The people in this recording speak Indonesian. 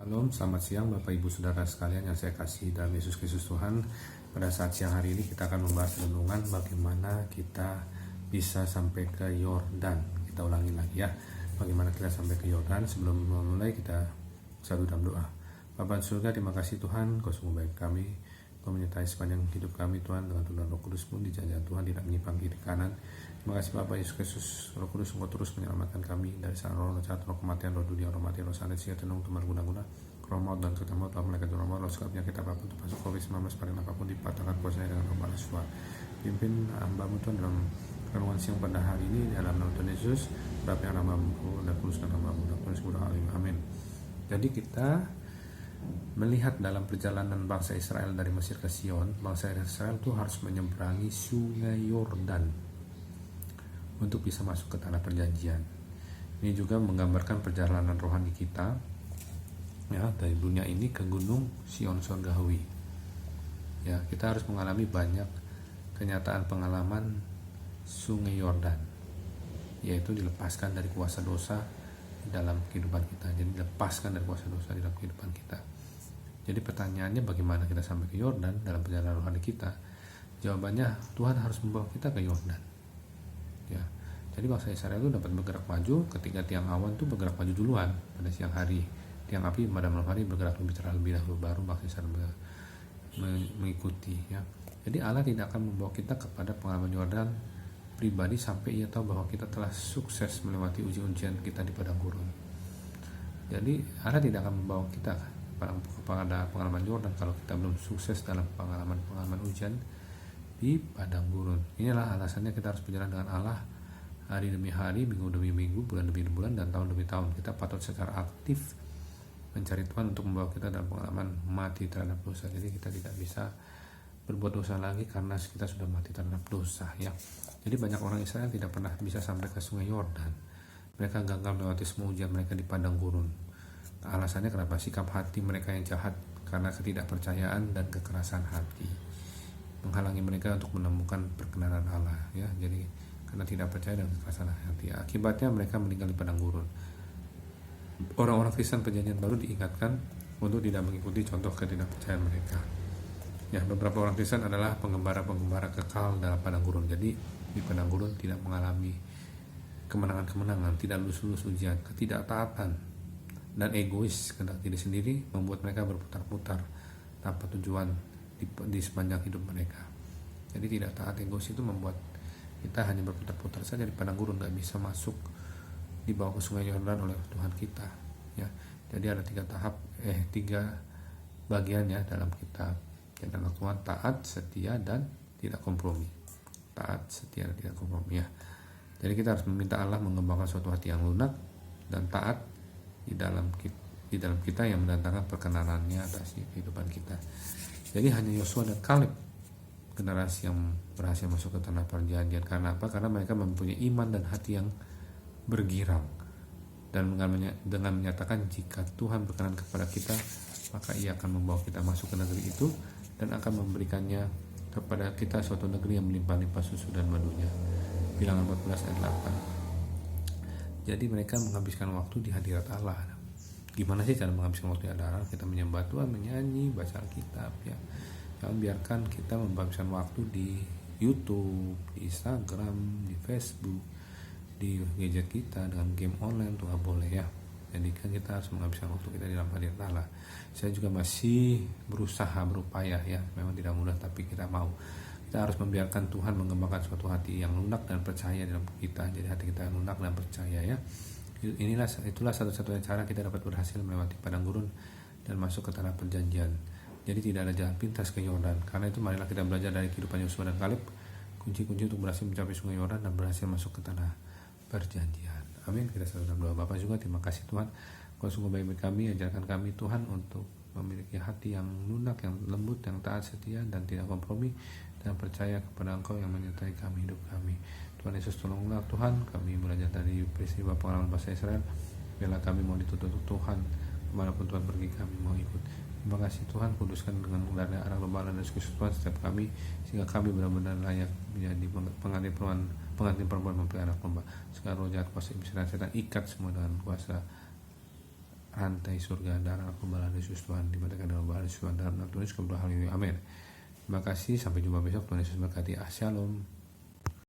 Shalom, selamat siang Bapak Ibu Saudara sekalian yang saya kasih dalam Yesus Kristus Tuhan. Pada saat siang hari ini kita akan membahas renungan bagaimana kita bisa sampai ke Yordan. Kita ulangi lagi ya, bagaimana kita sampai ke Yordan. Sebelum memulai kita satu dalam doa. Bapa surga, terima kasih Tuhan, Kau sungguh baik kami. Kau menyertai sepanjang hidup kami Tuhan, dengan Tuhan Roh Kudus pun dijajah Tuhan tidak menyimpang kiri kanan. Terima kasih Bapak Yesus Kristus, Roh Kudus Engkau terus menyelamatkan kami dari sana roh jahat, roh kematian, roh dunia, roh mati, roh santet, sia tenung, tumar guna-guna, roh maut dan ketemu Tuhan malaikat roh maut, roh segala penyakit apapun termasuk COVID-19 pada apapun dipatahkan kuasanya dengan roh panas Tuhan. Pimpin hamba-Mu Tuhan dalam renungan siang pada hari ini dalam nama Tuhan Yesus, berapa yang nama-Mu dan kuduskan nama-Mu dan kudus mudah amin. Jadi kita melihat dalam perjalanan bangsa Israel dari Mesir ke Sion, bangsa Israel itu harus menyeberangi sungai Yordan untuk bisa masuk ke tanah perjanjian. Ini juga menggambarkan perjalanan rohani kita ya, dari dunia ini ke gunung Sion Surgawi. Ya, kita harus mengalami banyak kenyataan pengalaman sungai Yordan, yaitu dilepaskan dari kuasa dosa dalam kehidupan kita. Jadi lepaskan dari kuasa dosa dalam kehidupan kita. Jadi pertanyaannya, bagaimana kita sampai ke Yordan dalam perjalanan rohani kita? Jawabannya, Tuhan harus membawa kita ke Yordan. Ya, jadi bangsa Israel itu dapat bergerak maju ketika tiang awan itu bergerak maju duluan pada siang hari. Tiang api pada malam hari bergerak lebih dahulu, baru bangsa Israel mengikuti. Ya, jadi Allah tidak akan membawa kita kepada pengalaman Yordan pribadi sampai ia tahu bahwa kita telah sukses melewati ujian kita di padang gurun. Jadi Allah tidak akan membawa kita pada pengalaman Yordan kalau kita belum sukses dalam pengalaman ujian di padang gurun. Inilah alasannya kita harus berjalan dengan Allah hari demi hari, minggu demi minggu, bulan demi bulan, dan tahun demi tahun. Kita patut secara aktif mencari Tuhan untuk membawa kita dalam pengalaman mati terhadap dosa. Jadi kita tidak bisa berbuat dosa lagi karena kita sudah mati terhadap dosa ya. Jadi banyak orang Israel tidak pernah bisa sampai ke sungai Yordan. Mereka gagal melewati semua ujian mereka di padang gurun. Alasannya kenapa? Sikap hati mereka yang jahat karena ketidakpercayaan dan kekerasan hati menghalangi mereka untuk menemukan perkenanan Allah ya. Jadi karena tidak percaya dan kekerasan hati, akibatnya mereka meninggal di padang gurun. Orang-orang Kristen perjanjian baru diingatkan untuk tidak mengikuti contoh ketidakpercayaan mereka. Ya, beberapa orang Kristen adalah penggembara-penggembara kekal dalam padang gurun. Jadi di padang gurun tidak mengalami kemenangan-kemenangan, tidak lulus ujian, ketidaktaatan dan egois kehendak diri sendiri membuat mereka berputar-putar tanpa tujuan di sepanjang hidup mereka. Jadi tidak taat, egois itu membuat kita hanya berputar-putar saja di padang gurun, nggak bisa masuk dibawa ke sungai Yordan oleh Tuhan kita ya. Jadi ada tiga bagian ya dalam kitab dan Tuhan: taat, setia, dan tidak kompromi. Taat, setia, dan tidak kompromi ya. Jadi kita harus meminta Allah mengembangkan suatu hati yang lunak dan taat di dalam kita yang mendatangkan perkenanannya atas kehidupan kita. Jadi hanya Yosua dan Kaleb generasi yang berhasil masuk ke tanah perjanjian. Karena apa? Karena mereka mempunyai iman dan hati yang bergirang, dan dengan menyatakan jika Tuhan berkenan kepada kita, maka Ia akan membawa kita masuk ke negeri itu dan akan memberikannya kepada kita suatu negeri yang melimpah-limpah susu dan madunya. Bilangan 14 ayat 8. Jadi mereka menghabiskan waktu di hadirat Allah. Gimana sih cara menghabiskan waktu di hadirat Allah? Kita menyembah Tuhan, menyanyi, baca Alkitab ya. Jangan biarkan kita menghabiskan waktu di YouTube, di Instagram, di Facebook, di gadget kita dengan game online. Itu gak boleh ya. Jadi kan kita harus menghabiskan waktu kita di dalam hadirat Allah. Saya juga masih berupaya ya. Memang tidak mudah, tapi kita mau. Kita harus membiarkan Tuhan mengembangkan suatu hati yang lunak dan percaya dalam kita. Jadi hati kita yang lunak dan percaya ya. Itulah satu-satunya cara kita dapat berhasil melewati padang gurun dan masuk ke tanah perjanjian. Jadi tidak ada jalan pintas ke Yordan. Karena itu marilah kita belajar dari kehidupan Yosua dan Kaleb, kunci-kunci untuk berhasil mencapai sungai Yordan dan berhasil masuk ke tanah perjanjian. Amin. Kita selalu dalam doa. Bapak juga terima kasih Tuhan, Kau sungguh baik kami. Ajarkan kami Tuhan untuk memiliki hati yang lunak, yang lembut, yang taat, setia, dan tidak kompromi, dan percaya kepada Engkau yang menyertai kami, hidup kami. Tuhan Yesus, tolonglah Tuhan, kami belajar dari peristiwa pengalaman bangsa Israel. Biarlah kami mau dituntut Tuhan, kemanapun Tuhan pergi kami mau ikut. Terima kasih Tuhan, kuduskan dengan udara arah lebaran dan Kristus Tuhan setiap kami, sehingga kami benar-benar layak menjadi pengantin perempuan mempelai anak domba. Segala roh jahat, kuasa iblis dan setan, ikat semua dengan kuasa rantai surga darah pembalaan Yesus Tuhan dimatikan dalam bahan Yesus Tuhan dalam Tuhan Yesus kemudian hal ini amin. Terima kasih, sampai jumpa besok. Tuhan Yesus berkati. Shalom.